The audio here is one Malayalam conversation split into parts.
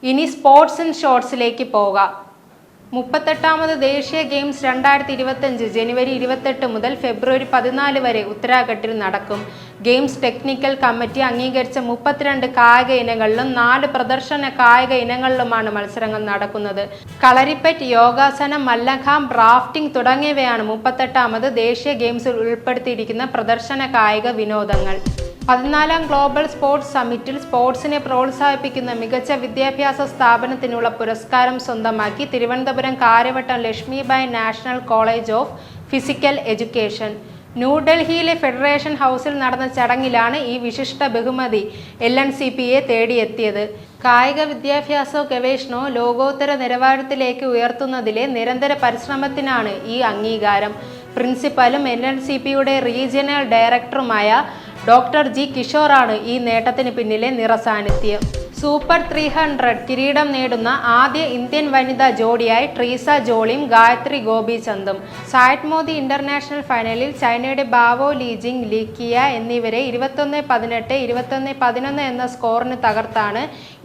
ഇനി സ്പോർട്സ് ആൻഡ് ഷോർട്സിലേക്ക് പോകാം. 38ാമത് ദേശീയ ഗെയിംസ് 2025 ജനുവരി 28 മുതൽ ഫെബ്രുവരി 14 വരെ ഉത്തരാഖണ്ഡിൽ നടക്കും. ഗെയിംസ് ടെക്നിക്കൽ കമ്മിറ്റി അംഗീകരിച്ച 32 കായിക ഇനങ്ങളിലും 4 പ്രദർശന കായിക ഇനങ്ങളിലുമാണ് മത്സരങ്ങൾ നടക്കുന്നത്. കളരിപ്പയറ്റ്, യോഗാസനം, മല്ലഖാംബ്, റാഫ്റ്റിംഗ് തുടങ്ങിയവയാണ് 38ാമത് ദേശീയ ഗെയിംസിൽ ഉൾപ്പെടുത്തിയിരിക്കുന്ന പ്രദർശന കായിക വിനോദങ്ങൾ. 14ാം ഗ്ലോബൽ സ്പോർട്സ് സമ്മിറ്റിൽ സ്പോർട്സിനെ പ്രോത്സാഹിപ്പിക്കുന്ന മികച്ച വിദ്യാഭ്യാസ സ്ഥാപനത്തിനുള്ള പുരസ്കാരം സ്വന്തമാക്കി Thiruvananthapuram Kariavattom Lakshmibai national college of physical education. ന്യൂഡൽഹിയിലെ ഫെഡറേഷൻ ഹൗസിൽ നടന്ന ചടങ്ങിലാണ് ഈ വിശിഷ്ട ബഹുമതി LNCPയെ തേടിയെത്തിയത്. കായിക വിദ്യാഭ്യാസവും ഗവേഷണവും ലോകോത്തര നിലവാരത്തിലേക്ക് ഉയർത്തുന്നതിലെ നിരന്തര പരിശ്രമത്തിനാണ് ഈ അംഗീകാരം. പ്രിൻസിപ്പലും LNCPയുടെ റീജിയണൽ ഡയറക്ടറുമായ ഡോക്ടർ ജി കിഷോറാണ് ഈ നേട്ടത്തിന് പിന്നിലെ നിറസാന്നിധ്യം. സൂപ്പർ 300 കിരീടം നേടുന്ന ആദ്യ ഇന്ത്യൻ വനിതാ ജോഡിയായി ട്രീസ ജോളിയും ഗായത്രി ഗോപിചന്ദും. സായദ് മോദി ഇന്റർനാഷണൽ ഫൈനലിൽ ചൈനയുടെ ബാവോ ലീജിങ് ലിക്കിയ എന്നിവരെ 21-18, 21-11 എന്ന സ്കോറിന് തകർത്താണ്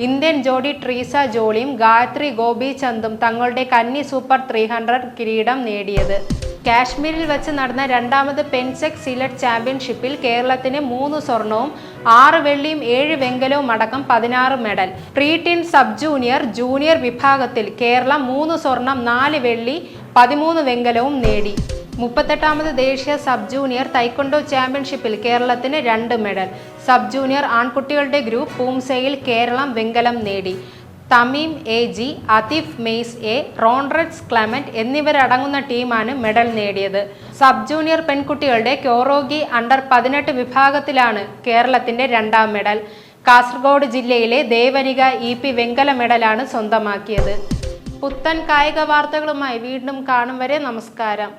ഇന്ത്യൻ ജോഡി ട്രീസ ജോളിയും ഗായത്രി ഗോപിചന്ദും തങ്ങളുടെ കന്നി സൂപ്പർ 300 കിരീടം നേടിയത്. കാശ്മീരിൽ വെച്ച് നടന്ന 2ാമത് പെൻസെക് സിലറ്റ് ചാമ്പ്യൻഷിപ്പിൽ കേരളത്തിന് 3 സ്വർണവും 6 വെള്ളിയും 7 വെങ്കലവും അടക്കം 16 medal. Pre teen sub junior, junior വിഭാഗത്തിൽ കേരളം 3 സ്വർണം, 4 വെള്ളി, 13 വെങ്കലവും നേടി. 38ാമത് ദേശീയ സബ് ജൂനിയർ തൈക്കൊണ്ടോ ചാമ്പ്യൻഷിപ്പിൽ കേരളത്തിന് 2 മെഡൽ. സബ് ജൂനിയർ ആൺകുട്ടികളുടെ ഗ്രൂപ്പ് പൂംസയിൽ കേരളം വെങ്കലം നേടി. തമീം AG, അതിഫ് മെയ്സ് A, റോൺറെഡ്സ് ക്ലെമന്റ് എന്നിവരടങ്ങുന്ന ടീമാണ് മെഡൽ നേടിയത്. സബ് ജൂനിയർ പെൺകുട്ടികളുടെ ക്യോറോഗി അണ്ടർ 18 വിഭാഗത്തിലാണ് കേരളത്തിന്റെ 2ാം മെഡൽ. കാസർഗോഡ് ജില്ലയിലെ ദേവനിക EP വെങ്കല മെഡലാണ് സ്വന്തമാക്കിയത്. പുത്തൻ കായിക വാർത്തകളുമായി വീണ്ടും കാണും വരെ നമസ്കാരം.